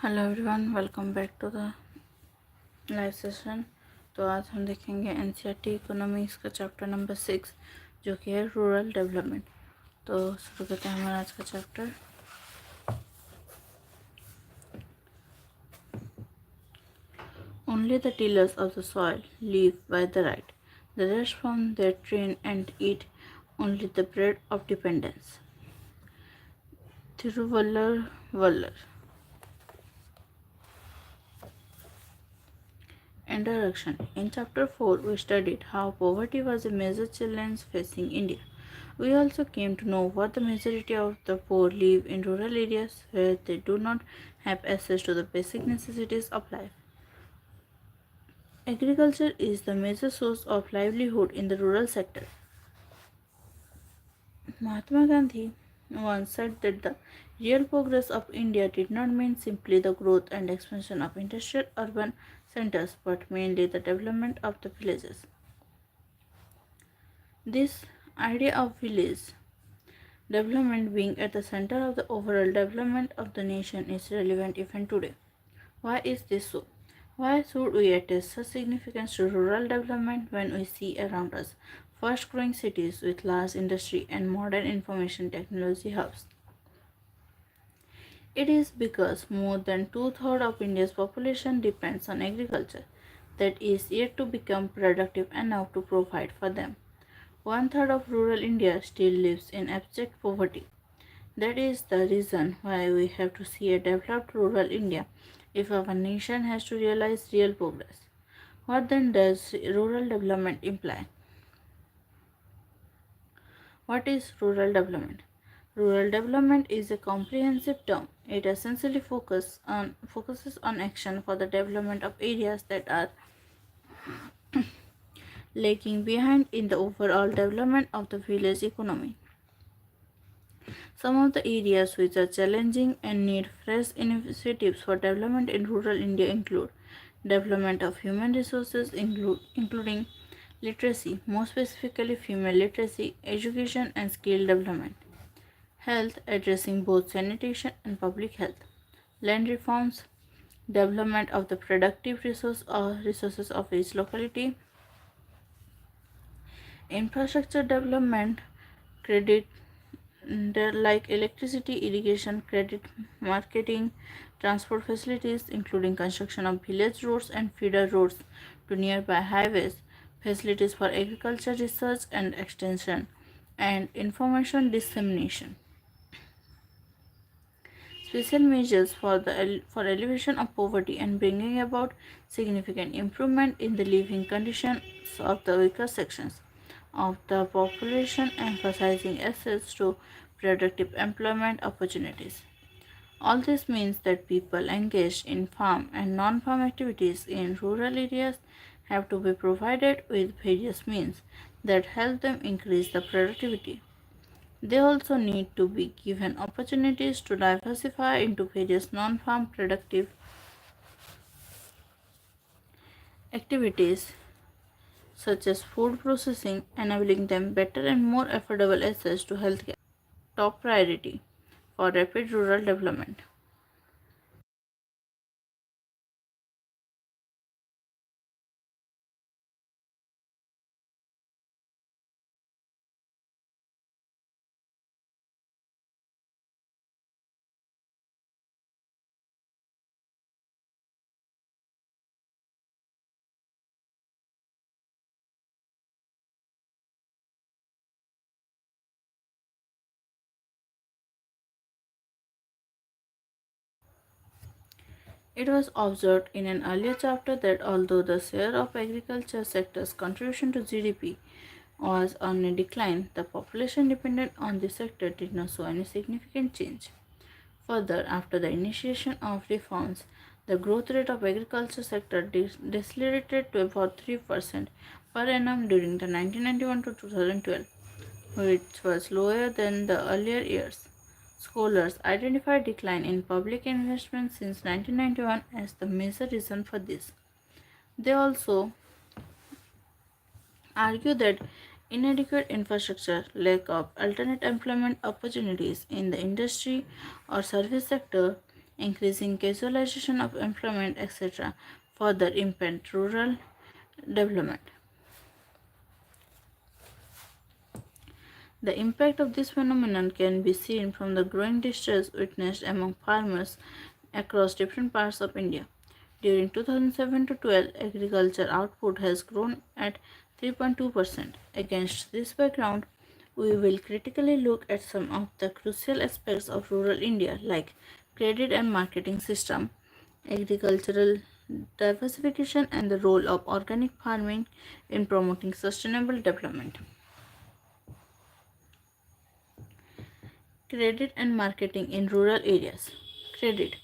Hello everyone, welcome back to the live session. तो आज हम देखेंगे एनसीईआरटी इकोनॉमिक्स का चैप्टर नंबर 6 जो कि है रूरल डेवलपमेंट। तो शुरू करते हैं हमारा आज का chapter. Only the tillers of the soil live by the right, the rest from their train and eat only the bread of dependence. Thiruvalluvar. Introduction. In Chapter 4, we studied how poverty was a major challenge facing India. We also came to know what the majority of the poor live in rural areas where they do not have access to the basic necessities of life. Agriculture is the major source of livelihood in the rural sector. Mahatma Gandhi once said that the real progress of India did not mean simply the growth and expansion of industrial urban centers, but mainly the development of the villages. This idea of village development being at the center of the overall development of the nation is relevant even today. Why is this so? Why should we attach such significance to rural development when we see around us fast growing cities with large industry and modern information technology hubs? It is because more than two-thirds of India's population depends on agriculture that is yet to become productive enough to provide for them. One-third of rural India still lives in abject poverty. That is the reason why we have to see a developed rural India if our nation has to realize real progress. What then does rural development imply? What is rural development? Rural development is a comprehensive term. It essentially focuses on action for the development of areas that are lagging behind in the overall development of the village economy. Some of the areas which are challenging and need fresh initiatives for development in rural India include development of human resources, including literacy, more specifically female literacy, education and skill development, health, addressing both sanitation and public health, land reforms, development of the productive resources of each locality, infrastructure development, credit like electricity, irrigation, credit, marketing, transport facilities, including construction of village roads and feeder roads to nearby highways, facilities for agriculture research and extension, and information dissemination. Special measures for elevation of poverty and bringing about significant improvement in the living conditions of the weaker sections of the population, emphasizing access to productive employment opportunities. All this means that people engaged in farm and non-farm activities in rural areas have to be provided with various means that help them increase the productivity. They also need to be given opportunities to diversify into various non-farm productive activities such as food processing, enabling them better and more affordable access to healthcare. Top priority for rapid rural development. It was observed in an earlier chapter that although the share of agriculture sector's contribution to GDP was on a decline, the population dependent on this sector did not show any significant change. Further, after the initiation of reforms, the growth rate of agriculture sector decelerated to about 3% per annum during the 1991 to 2012, which was lower than the earlier years. Scholars identify decline in public investment since 1991 as the major reason for this. They also argue that inadequate infrastructure, lack of alternate employment opportunities in the industry or service sector, increasing casualization of employment, etc., further impact rural development. The impact of this phenomenon can be seen from the growing distress witnessed among farmers across different parts of India. During 2007 to 12, agriculture output has grown at 3.2%. Against this background, we will critically look at some of the crucial aspects of rural India like credit and marketing system, agricultural diversification and the role of organic farming in promoting sustainable development. Credit and marketing in rural areas. Credit.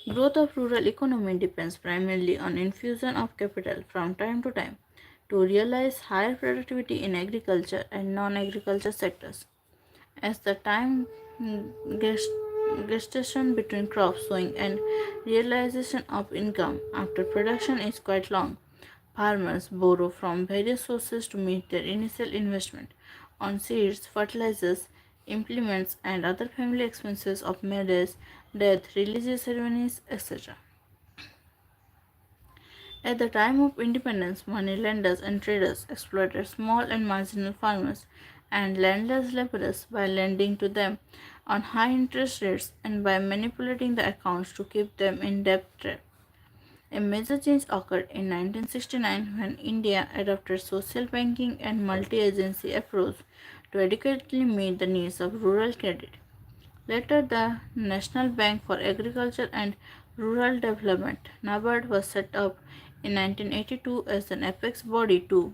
Growth of rural economy depends primarily on infusion of capital from time to time to realize higher productivity in agriculture and non-agriculture sectors. As the time gestation between crop sowing and realization of income after production is quite long, farmers borrow from various sources to meet their initial investment on seeds, fertilizers, implements, and other family expenses of marriage, death, religious ceremonies, etc. At the time of independence, money lenders and traders exploited small and marginal farmers and landless laborers by lending to them on high interest rates and by manipulating the accounts to keep them in debt trap. A major change occurred in 1969 when India adopted social banking and multi-agency approach to adequately meet the needs of rural credit. Later, the National Bank for Agriculture and Rural Development (NABARD) was set up in 1982 as an apex body to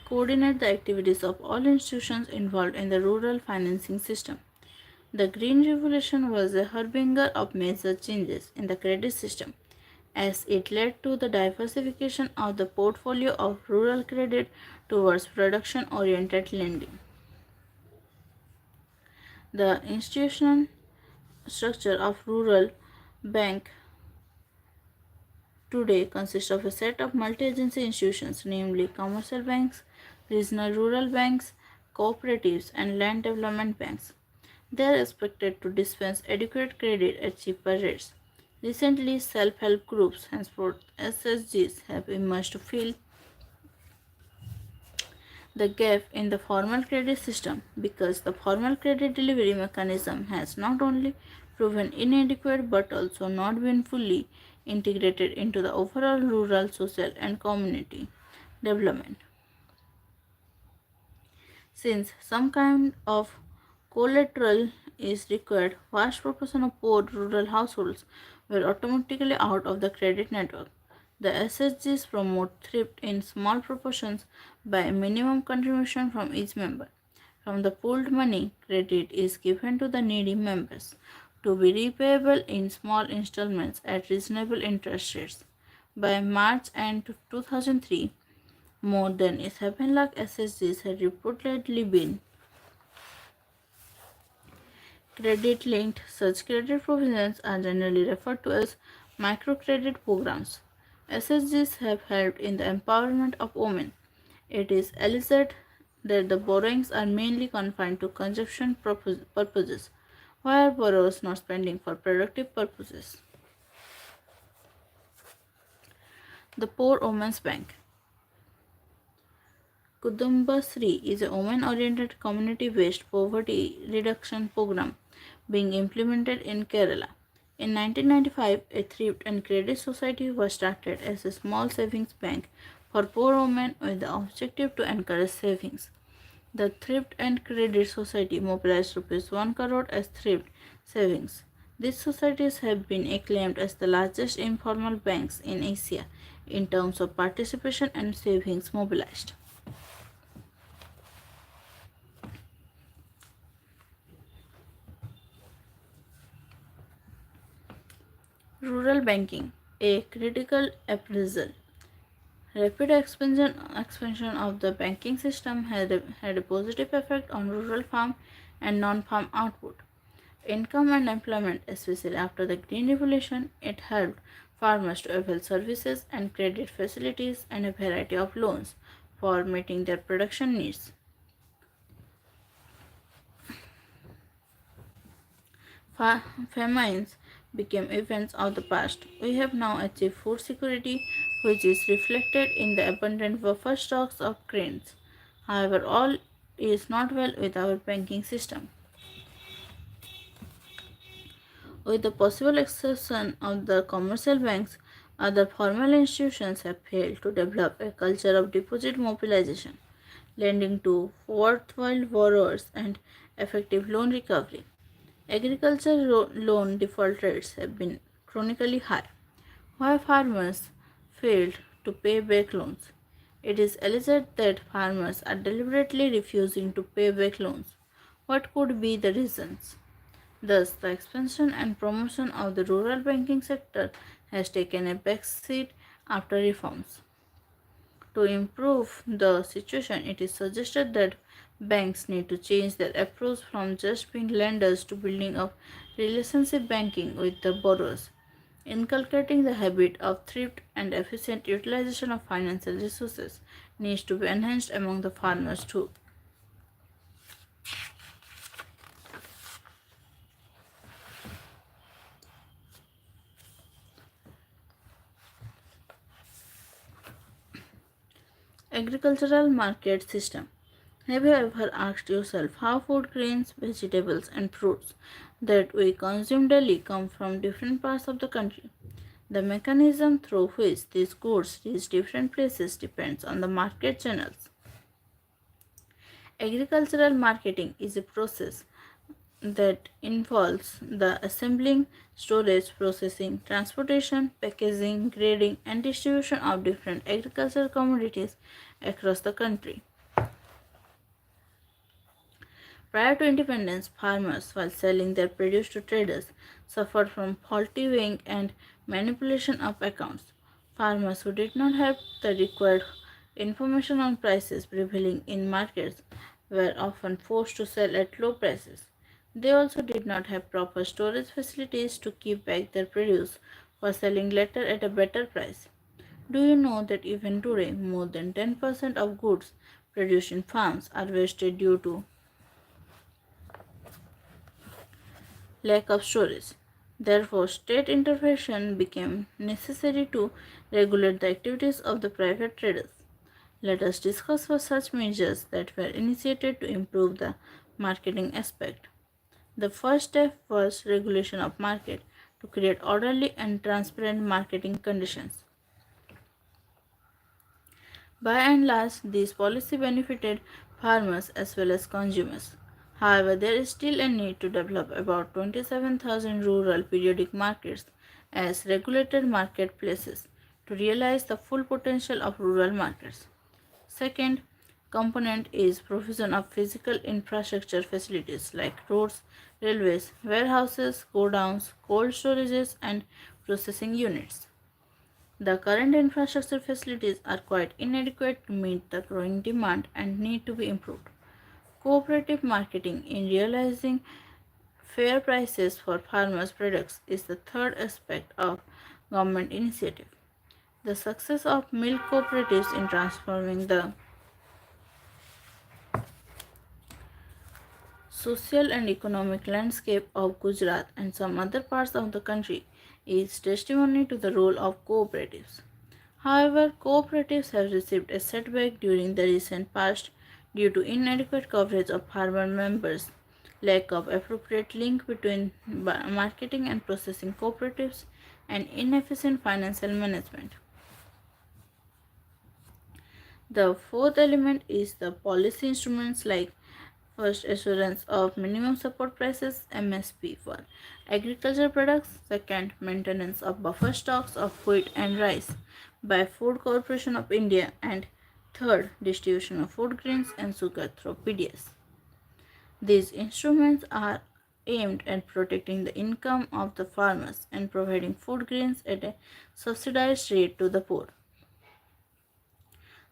coordinate the activities of all institutions involved in the rural financing system. The Green Revolution was a harbinger of major changes in the credit system, as it led to the diversification of the portfolio of rural credit towards production oriented lending. The institutional structure of rural bank today consists of a set of multi-agency institutions, namely commercial banks, regional rural banks, cooperatives, and land development banks. They are expected to dispense adequate credit at cheaper rates. Recently, self-help groups, henceforth SSGs, have emerged to fill the gap in the formal credit system because the formal credit delivery mechanism has not only proven inadequate but also not been fully integrated into the overall rural, social, and community development. Since some kind of collateral is required, vast proportion of poor rural households were automatically out of the credit network. The SSGs promote thrift in small proportions by a minimum contribution from each member. From the pooled money, credit is given to the needy members to be repayable in small installments at reasonable interest rates. By March end 2003, more than 7 lakh SSGs had reportedly been credit linked. Such credit provisions are generally referred to as microcredit programs. SSGs have helped in the empowerment of women. It is alleged that the borrowings are mainly confined to consumption purposes, while borrowers not spending for productive purposes. The Poor Women's Bank. Kudumbashree is a women-oriented community-based poverty reduction program being implemented in Kerala. In 1995, a thrift and credit society was started as a small savings bank for poor women with the objective to encourage savings. The Thrift and Credit Society mobilized Rs 1 crore as thrift savings. These societies have been acclaimed as the largest informal banks in Asia in terms of participation and savings mobilized. Rural banking, a critical appraisal. Rapid expansion of the banking system had a positive effect on rural farm and non-farm output. Income and employment, especially after the Green Revolution, it helped farmers to avail services and credit facilities and a variety of loans for meeting their production needs. Famines became events of the past. We have now achieved food security, which is reflected in the abundant buffer stocks of grains. However, all is not well with our banking system. With the possible exception of the commercial banks, other formal institutions have failed to develop a culture of deposit mobilization, lending to worthwhile borrowers, and effective loan recovery. Agricultural loan default rates have been chronically high. Why farmers failed to pay back loans? It is alleged that farmers are deliberately refusing to pay back loans. What could be the reasons? Thus, the expansion and promotion of the rural banking sector has taken a backseat after reforms. To improve the situation, it is suggested that banks need to change their approach from just being lenders to building up relationship banking with the borrowers, inculcating the habit of thrift and efficient utilization of financial resources needs to be enhanced among the farmers too. Agricultural market system. Have you ever asked yourself how food grains, vegetables, and fruits that we consume daily come from different parts of the country? The mechanism through which these goods reach different places depends on the market channels. Agricultural marketing is a process that involves the assembling, storage, processing, transportation, packaging, grading, and distribution of different agricultural commodities across the country. Prior to independence, farmers, while selling their produce to traders, suffered from faulty weighing and manipulation of accounts. Farmers who did not have the required information on prices prevailing in markets were often forced to sell at low prices. They also did not have proper storage facilities to keep back their produce for selling later at a better price. Do you know that even today, more than 10% of goods produced in farms are wasted due to lack of storage? Therefore, state intervention became necessary to regulate the activities of the private traders. Let us discuss what such measures that were initiated to improve the marketing aspect. The first step was regulation of market to create orderly and transparent marketing conditions. By and large, this policy benefited farmers as well as consumers. However, there is still a need to develop about 27,000 rural periodic markets as regulated marketplaces to realize the full potential of rural markets. Second component is provision of physical infrastructure facilities like roads, railways, warehouses, godowns, cold storages, and processing units. The current infrastructure facilities are quite inadequate to meet the growing demand and need to be improved. Cooperative marketing in realizing fair prices for farmers' products is the third aspect of government initiative. The success of milk cooperatives in transforming the social and economic landscape of Gujarat and some other parts of the country is testimony to the role of cooperatives. However, cooperatives have received a setback during the recent past due to inadequate coverage of farmer members, lack of appropriate link between marketing and processing cooperatives, and inefficient financial management. The fourth element is the policy instruments like first, assurance of minimum support prices MSP for agricultural products. Second, maintenance of buffer stocks of wheat and rice by Food Corporation of India. And third, distribution of food grains and sugar through PDS. These instruments are aimed at protecting the income of the farmers and providing food grains at a subsidized rate to the poor.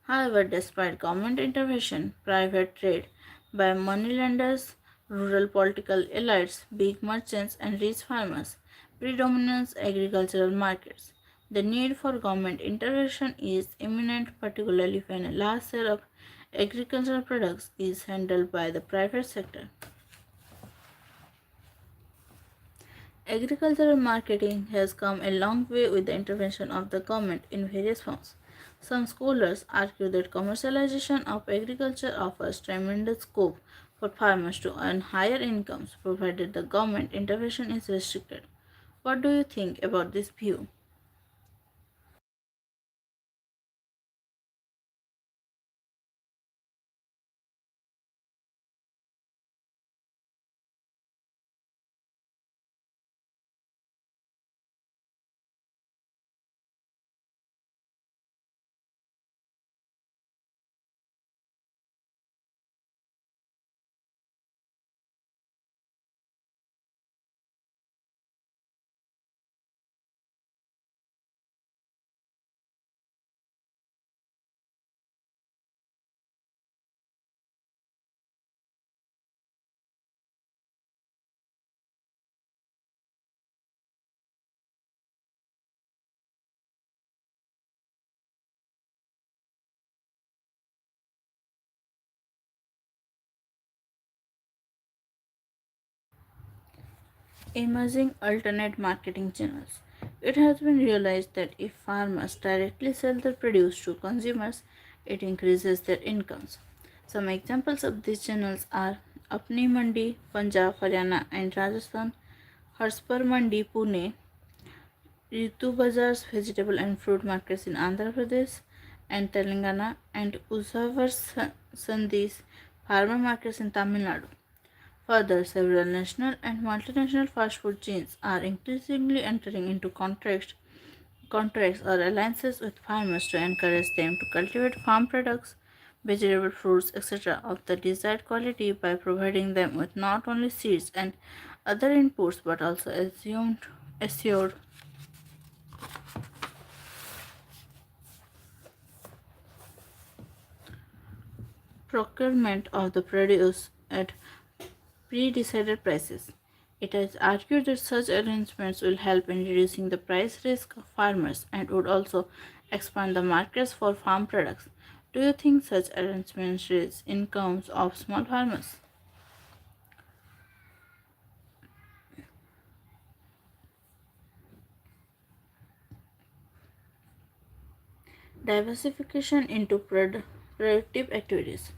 However, despite government intervention, private trade by moneylenders, rural political elites, big merchants, and rich farmers predominates agricultural markets. The need for government intervention is imminent, particularly when a large share of agricultural products is handled by the private sector. Agricultural marketing has come a long way with the intervention of the government in various forms. Some scholars argue that commercialization of agriculture offers tremendous scope for farmers to earn higher incomes provided the government intervention is restricted. What do you think about this view? Emerging alternate marketing channels. It has been realized that if farmers directly sell their produce to consumers, it increases their incomes. Some examples of these channels are Apni Mandi, Punjab, Haryana, and Rajasthan, Harspur Mandi, Pune, Ritu Bazar's vegetable and fruit markets in Andhra Pradesh and Telangana, and Usavar Sandhi's farmer markets in Tamil Nadu. Further, several national and multinational fast food chains are increasingly entering into contracts or alliances with farmers to encourage them to cultivate farm products, vegetable fruits, etc. of the desired quality by providing them with not only seeds and other inputs but also assured procurement of the produce at pre-decided prices. It is argued that such arrangements will help in reducing the price risk of farmers and would also expand the markets for farm products. Do you think such arrangements raise incomes of small farmers? Diversification into productive activities.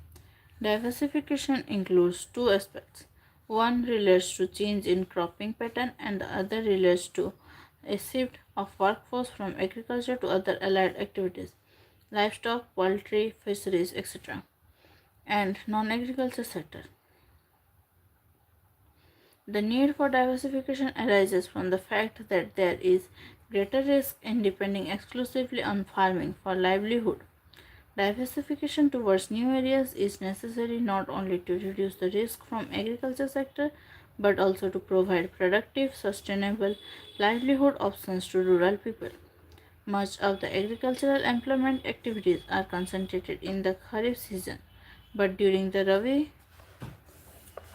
Diversification includes two aspects. One relates to change in cropping pattern and the other relates to a shift of workforce from agriculture to other allied activities, livestock, poultry, fisheries, etc. and non-agriculture sector. The need for diversification arises from the fact that there is greater risk in depending exclusively on farming for livelihood. Diversification towards new areas is necessary not only to reduce the risk from agriculture sector but also to provide productive, sustainable livelihood options to rural people. Much of the agricultural employment activities are concentrated in the Kharif season, but during the Rabi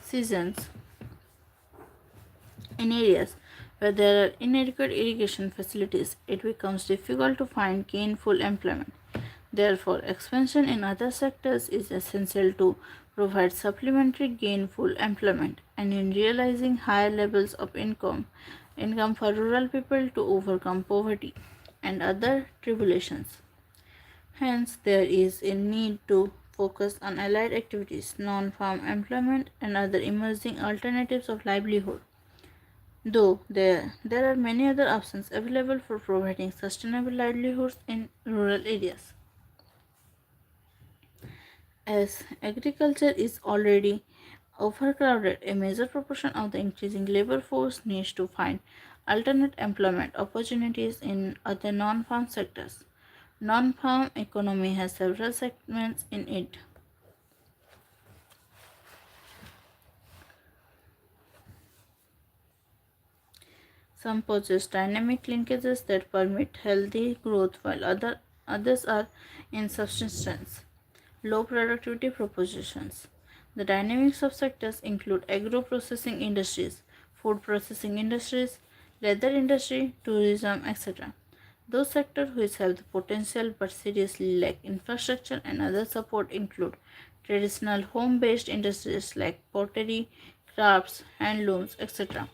seasons, in areas where there are inadequate irrigation facilities, it becomes difficult to find gainful employment. Therefore, expansion in other sectors is essential to provide supplementary gainful employment and in realizing higher levels of income for rural people to overcome poverty and other tribulations. Hence, there is a need to focus on allied activities, non-farm employment, and other emerging alternatives of livelihood. Though there are many other options available for providing sustainable livelihoods in rural areas. As agriculture is already overcrowded, a major proportion of the increasing labor force needs to find alternate employment opportunities in other non-farm sectors. Non-farm economy has several segments in it. Some possess dynamic linkages that permit healthy growth, while others are in subsistence, low productivity propositions. The dynamic subsectors include agro-processing industries, food processing industries, leather industry, tourism, etc. Those sectors which have the potential but seriously lack infrastructure and other support include traditional home-based industries like pottery, crafts, handlooms, etc.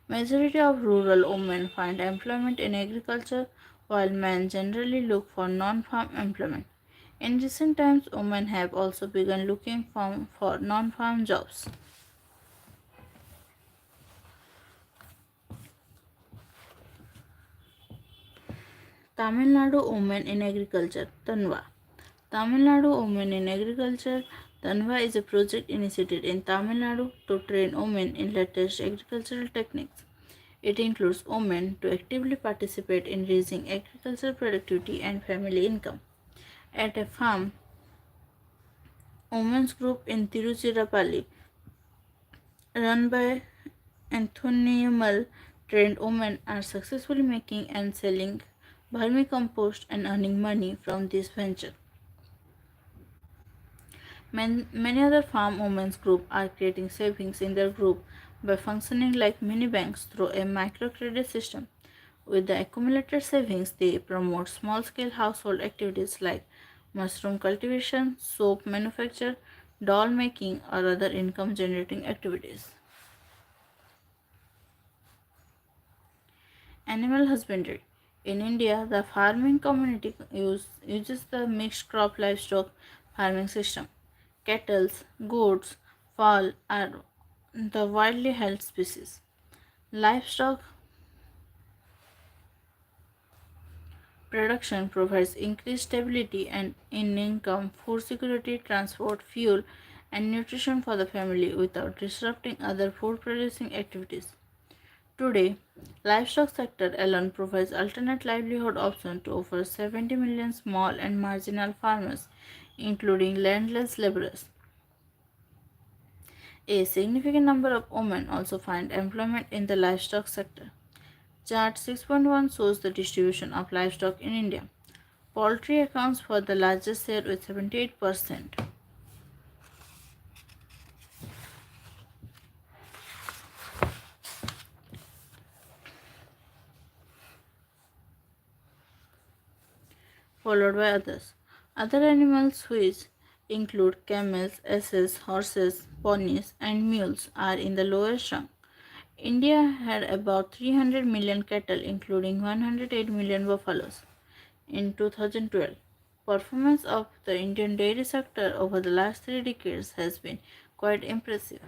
Majority of rural women find employment in agriculture while men generally look for non-farm employment. In recent times, women have also begun looking for non-farm jobs. Tamil Nadu Women in Agriculture, Tanva. Tamil Nadu Women in Agriculture, Tanva is a project initiated in Tamil Nadu to train women in latest agricultural techniques. It includes women to actively participate in raising agricultural productivity and family income. At a farm, women's group in Tiruchirappalli, run by Anthony trained women are successfully making and selling vermicompost and earning money from this venture. Many other farm women's groups are creating savings in their group by functioning like mini banks through a microcredit system. With the accumulated savings, they promote small scale household activities like mushroom cultivation, soap manufacture, doll making, or other income generating activities. Animal husbandry. In India, the farming community uses the mixed crop livestock farming system. Cattle, goats, fowl are the widely held species. Livestock production provides increased stability and in income, food security, transport, fuel, and nutrition for the family without disrupting other food producing activities. Today, livestock sector alone provides alternate livelihood options to over 70 million small and marginal farmers, including landless laborers. A significant number of women also find employment in the livestock sector. Chart 6.1 shows the distribution of livestock in India. Poultry accounts for the largest share with 78%, followed by others. Other animals which include camels, asses, horses, ponies, and mules are in the lowest rung. India had about 300 million cattle, including 108 million buffaloes, in 2012. Performance of the Indian dairy sector over the last 3 decades has been quite impressive.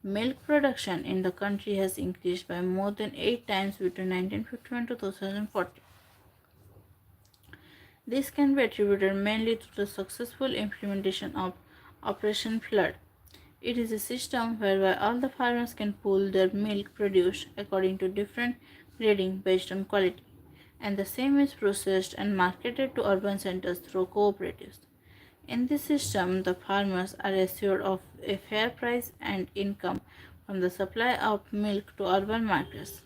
Milk production in the country has increased by more than 8 times between 1951 to 2014. This can be attributed mainly to the successful implementation of Operation Flood. It is a system whereby all the farmers can pool their milk produced according to different grading based on quality, and the same is processed and marketed to urban centers through cooperatives. In this system, the farmers are assured of a fair price and income from the supply of milk to urban markets.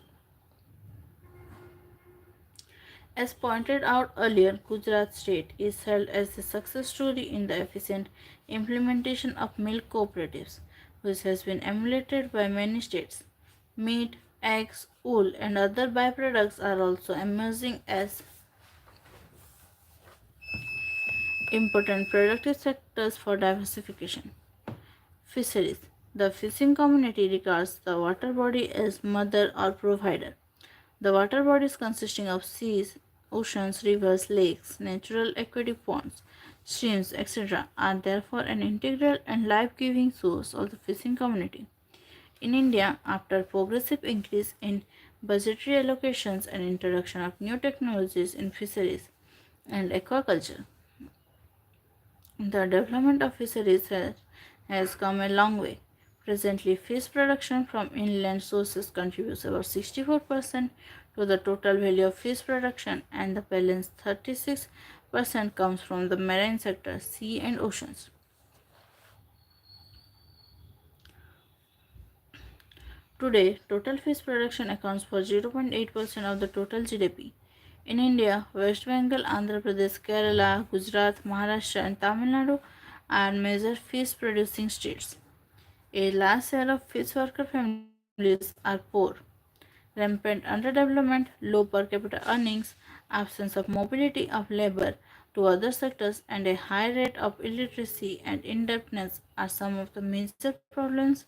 As pointed out earlier, Gujarat state is held as a success story in the efficient implementation of milk cooperatives, which has been emulated by many states. Meat, eggs, wool, and other byproducts are also emerging as important productive sectors for diversification. Fisheries. The fishing community regards the water body as mother or provider. The water bodies consisting of seas, oceans, rivers, lakes, natural aquatic ponds, streams, etc., are therefore an integral and life giving source of the fishing community. In India, after progressive increase in budgetary allocations and introduction of new technologies in fisheries and aquaculture, the development of fisheries has come a long way. Presently, fish production from inland sources contributes about 64% to the total value of fish production, and the balance 36% comes from the marine sector, sea and oceans. Today, total fish production accounts for 0.8% of the total GDP. In India, West Bengal, Andhra Pradesh, Kerala, Gujarat, Maharashtra, and Tamil Nadu are major fish producing states. A large share of fish worker families are poor. rampant underdevelopment, low per capita earnings, absence of mobility of labor to other sectors, and a high rate of illiteracy and indebtedness are some of the major problems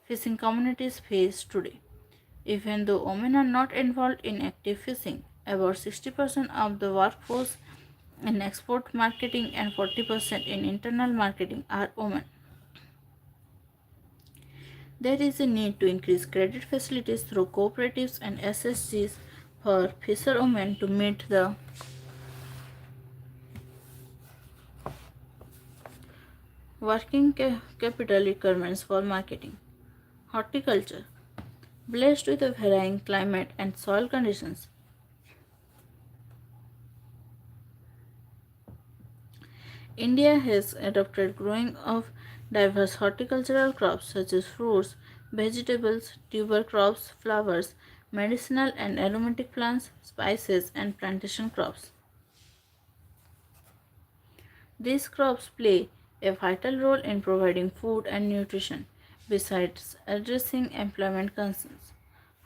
fishing communities face today. Even though women are not involved in active fishing, about 60% of the workforce in export marketing and 40% in internal marketing are women. There is a need to increase credit facilities through cooperatives and SSGs for fisherwomen to meet the working capital requirements for marketing. Horticulture. Blessed with a varying climate and soil conditions, India has adopted growing of diverse horticultural crops such as fruits, vegetables, tuber crops, flowers, medicinal and aromatic plants, spices, and plantation crops. These crops play a vital role in providing food and nutrition, besides addressing employment concerns.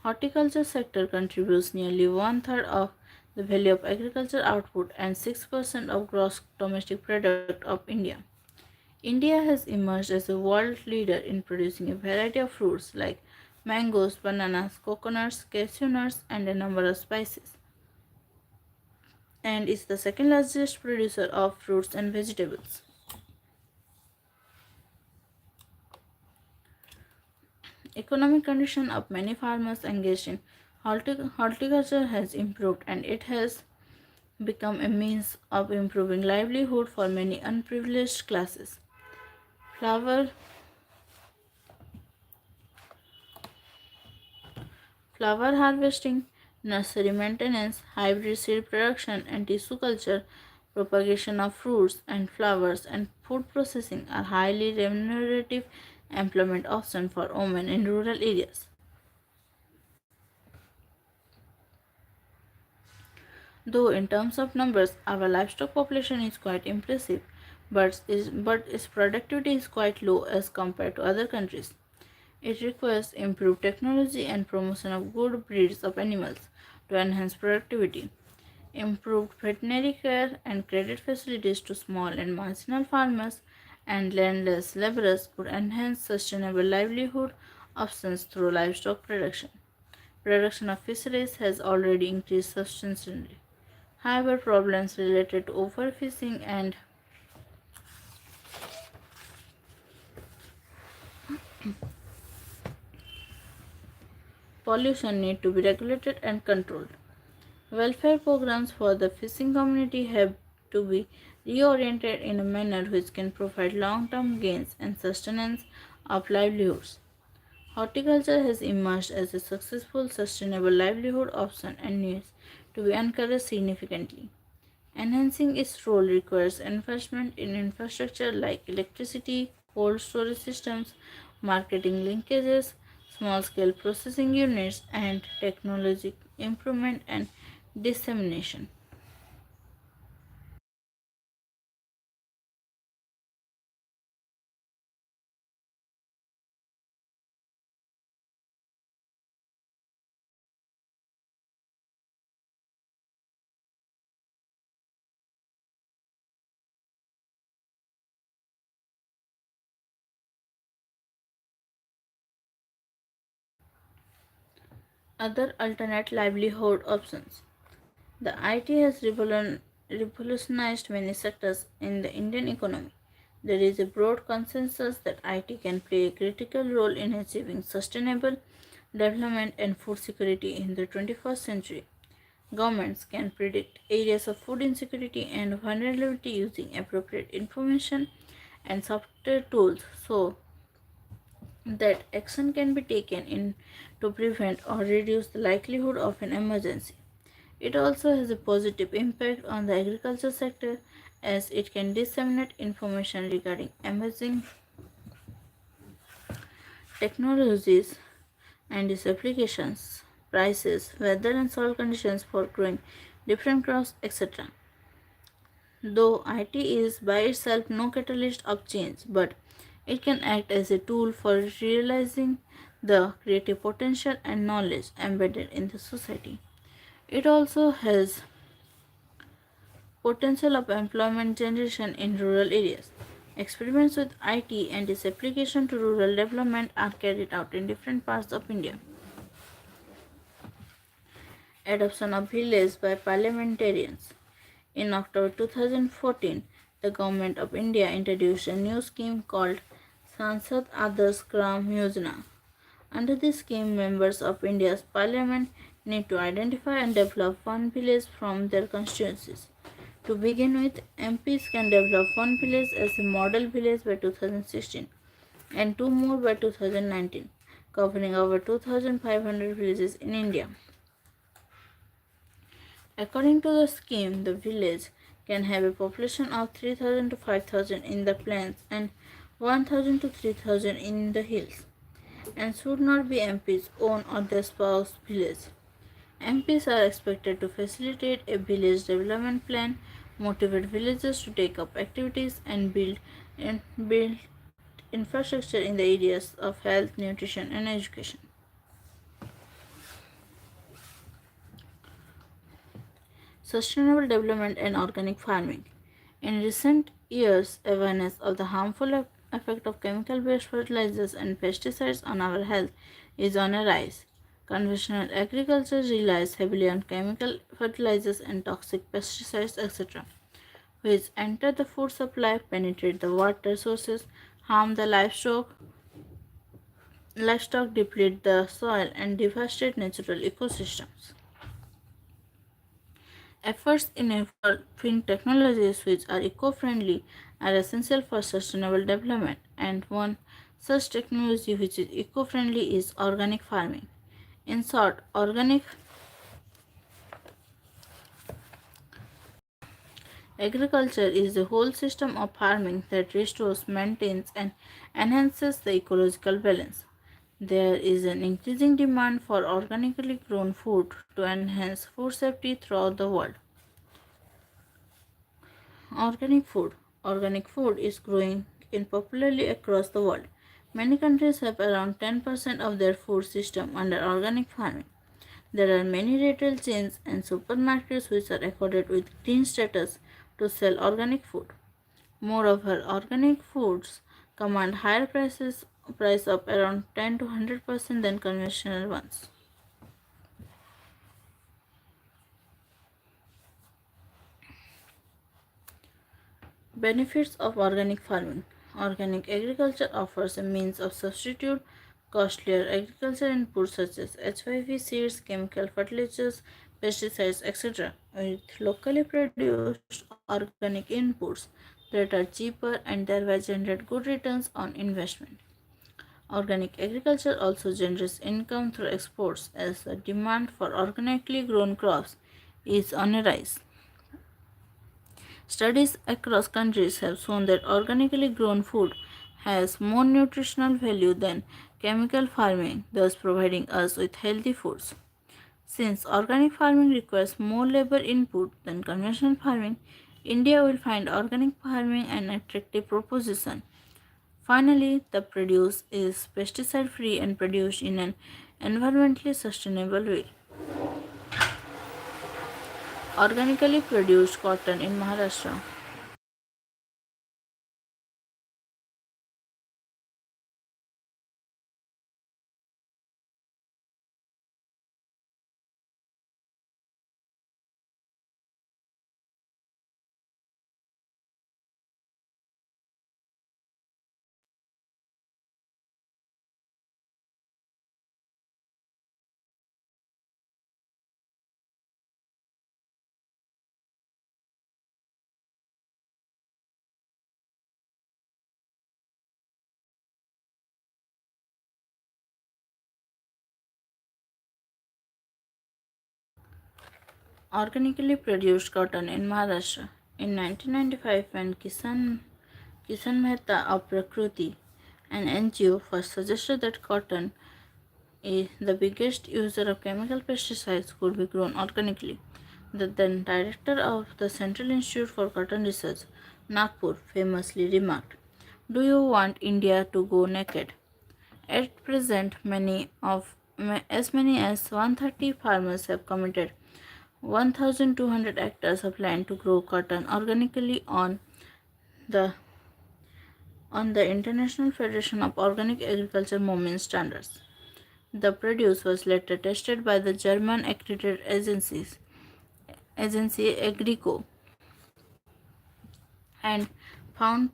Horticulture sector contributes nearly one third of the value of agriculture output and 6% of gross domestic product of India. India has emerged as a world leader in producing a variety of fruits like mangoes, bananas, coconuts, cashew nuts, and a number of spices, and is the second largest producer of fruits and vegetables. Economic condition of many farmers engaged in horticulture has improved, and it has become a means of improving livelihood for many unprivileged classes. Flower Flower harvesting, nursery maintenance, hybrid seed production, and tissue culture, propagation of fruits and flowers, and food processing are highly remunerative employment options for women in rural areas. Though in terms of numbers, our livestock population is quite impressive, but its productivity is quite low as compared to other countries. It requires improved technology and promotion of good breeds of animals to enhance productivity. Improved veterinary care and credit facilities to small and marginal farmers and landless laborers could enhance sustainable livelihood options through livestock production. Production of fisheries has already increased substantially. However, problems related to overfishing and pollution need to be regulated and controlled. Welfare programs for the fishing community have to be reoriented in a manner which can provide long term gains and sustenance of livelihoods. Horticulture has emerged as a successful, sustainable livelihood option and needs to be encouraged significantly. Enhancing its role requires investment in infrastructure like electricity, cold storage systems, marketing linkages, small scale processing units, and technology improvement and dissemination. Other alternate livelihood options. The IT has revolutionized many sectors in the Indian economy. There is a broad consensus that IT can play a critical role in achieving sustainable development and food security in the 21st century. Governments can predict areas of food insecurity and vulnerability using appropriate information and software tools so that action can be taken in to prevent or reduce the likelihood of an emergency. It also has a positive impact on the agriculture sector as it can disseminate information regarding emerging technologies and its applications, prices, weather and soil conditions for growing different crops, etc. Though IT is by itself no catalyst of change, but it can act as a tool for realizing the creative potential and knowledge embedded in the society. It also has potential of employment generation in rural areas. Experiments with IT and its application to rural development are carried out in different parts of India. Adoption of village by parliamentarians. In October 2014, the Government of India introduced a new scheme called Sansad Adarsh Gram Yojana. Under this scheme, members of India's parliament need to identify and develop one village from their constituencies. To begin with, MPs can develop one village as a model village by 2016 and two more by 2019, covering over 2,500 villages in India. According to the scheme, the village can have a population of 3,000 to 5,000 in the plains and 1,000 to 3,000 in the hills, and should not be MP's own or their spouse village. MPs are expected to facilitate a village development plan, motivate villagers to take up activities, and build infrastructure in the areas of health, nutrition, and education. Sustainable development and organic farming. In recent years, awareness of the harmful effect of chemical-based fertilizers and pesticides on our health is on a rise. Conventional agriculture relies heavily on chemical fertilizers and toxic pesticides, etc., which enter the food supply, penetrate the water sources, harm the livestock, deplete the soil, and devastate natural ecosystems. Efforts in evolving technologies which are eco-friendly are essential for sustainable development, and one such technology which is eco-friendly is organic farming. In short, organic agriculture is the whole system of farming that restores, maintains, and enhances the ecological balance. There is an increasing demand for organically grown food to enhance food safety throughout the world. Organic food. Organic food is growing in popularity across the world. Many countries have around 10% of their food system under organic farming. There are many retail chains and supermarkets which are accorded with green status to sell organic food. Moreover, organic foods command higher price of around 10 to 100% than conventional ones. Benefits of organic farming. Organic agriculture offers a means of substitute costlier agriculture inputs such as HYV seeds, chemical fertilizers, pesticides, etc. with locally produced organic inputs that are cheaper and thereby generate good returns on investment. Organic agriculture also generates income through exports as the demand for organically grown crops is on a rise. Studies across countries have shown that organically grown food has more nutritional value than chemical farming, thus providing us with healthy foods. Since organic farming requires more labor input than conventional farming, India will find organic farming an attractive proposition. Finally, the produce is pesticide free and produced in an environmentally sustainable way. Organically produced cotton in Maharashtra. Organically produced cotton in Maharashtra. In 1995, when Kisan Mehta of Prakruti, an NGO, first suggested that cotton, the biggest user of chemical pesticides, could be grown organically. The then director of the Central Institute for Cotton Research, Nagpur, famously remarked, "Do you want India to go naked?" At present, as many as 130 farmers have committed 1,200 hectares of land to grow cotton organically the the International Federation of Organic Agriculture Movement standards. The produce was later tested by the German accredited agency Agrico and found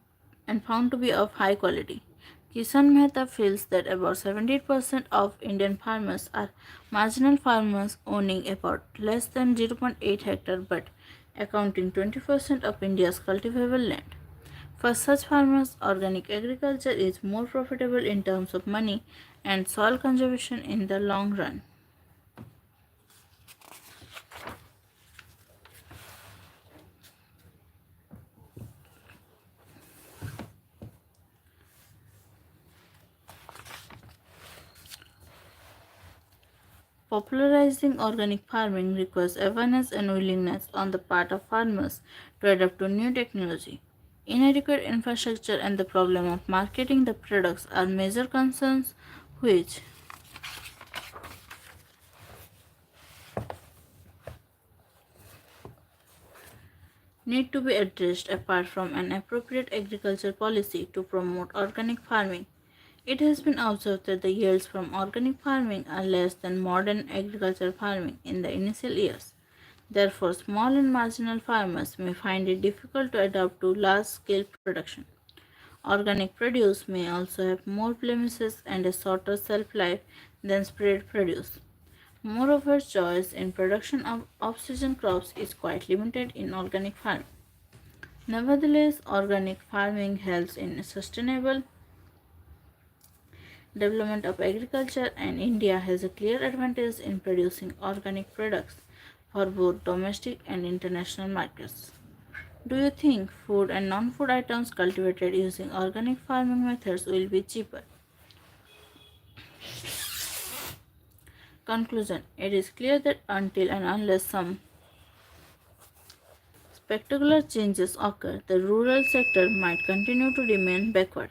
found to be of high quality. Kisan Mehta feels that about 78% of Indian farmers are marginal farmers owning about less than 0.8 hectare but accounting 20% of India's cultivable land. For such farmers, organic agriculture is more profitable in terms of money and soil conservation in the long run. Popularizing organic farming requires awareness and willingness on the part of farmers to adapt to new technology. Inadequate infrastructure and the problem of marketing the products are major concerns which need to be addressed apart from an appropriate agriculture policy to promote organic farming. It has been observed that the yields from organic farming are less than modern agricultural farming in the initial years. Therefore, small and marginal farmers may find it difficult to adapt to large scale production. Organic produce may also have more blemishes and a shorter shelf life than sprayed produce. Moreover, choice in production of off-season crops is quite limited in organic farming. Nevertheless, organic farming helps in sustainable development of agriculture and India has a clear advantage in producing organic products for both domestic and international markets. Do you think food and non-food items cultivated using organic farming methods will be cheaper? Conclusion: it is clear that until and unless some spectacular changes occur, the rural sector might continue to remain backward.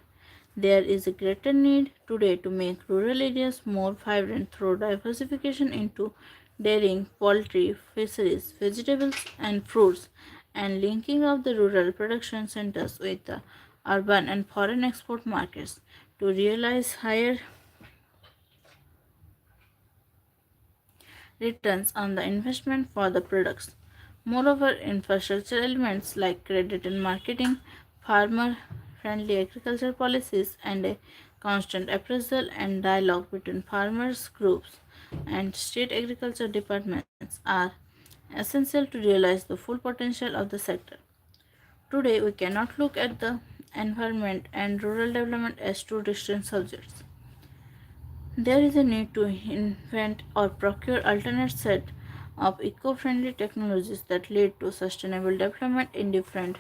There is a greater need today to make rural areas more vibrant through diversification into dairying, poultry, fisheries, vegetables, and fruits, and linking of the rural production centers with the urban and foreign export markets to realize higher returns on the investment for the products. Moreover, infrastructure elements like credit and marketing, farmer friendly agriculture policies, and a constant appraisal and dialogue between farmers groups and state agriculture departments are essential to realize the full potential of the sector. Today, we cannot look at the environment and rural development as two distinct subjects. There is a need to invent or procure alternate set of eco-friendly technologies that lead to sustainable development in different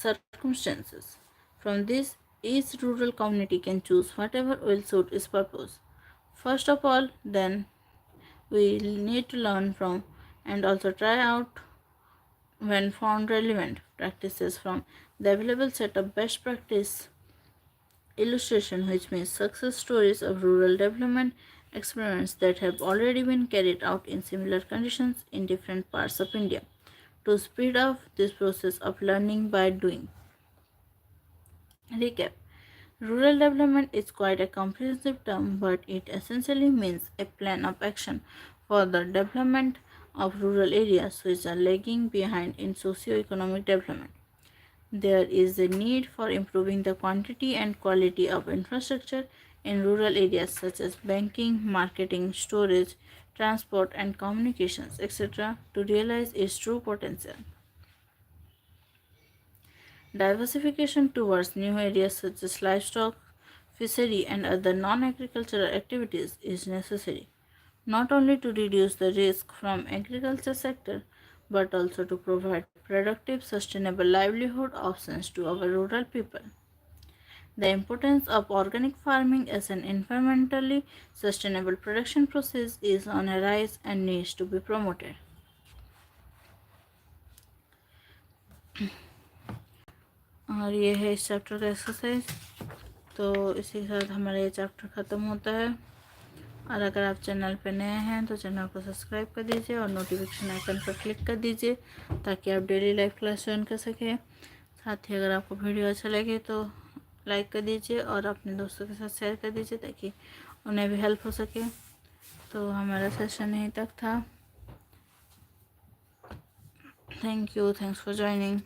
circumstances. From this, each rural community can choose whatever will suit its purpose. First of all, then we need to learn from and also try out when found relevant practices from the available set of best practice illustration, which means success stories of rural development experiments that have already been carried out in similar conditions in different parts of India, to speed up this process of learning by doing. Recap: rural development is quite a comprehensive term, but it essentially means a plan of action for the development of rural areas which are lagging behind in socio-economic development. There is a need for improving the quantity and quality of infrastructure in rural areas such as banking, marketing, storage, transport, and communications, etc., to realize its true potential. Diversification towards new areas such as livestock, fishery, and other non agricultural activities is necessary, not only to reduce the risk from agriculture sector but also to provide productive sustainable livelihood options to our rural people. The importance of organic farming as an environmentally sustainable production process is on a rise and needs to be promoted. और ये है इस chapter का exercise. तो इसी के साथ हमारा ये चैप्टर ख़त्म होता है। और अगर आप चैनल पे नए हैं तो चैनल को सब्सक्राइब कर दीजिए और नोटिफिकेशन आइकन पर क्लिक कर दीजिए ताकि आप डेली लाइव क्लास ज्वाइन कर सकें। साथ ही अगर आपको वीडियो अच्छा लगे तो लाइक कर दीजिए और अपने दोस्तों के साथ शेयर कर दीजिए ताकि उन्हें भी हेल्प हो सके। तो हमारा सेशन यहीं तक था। Thank you, thanks for joining.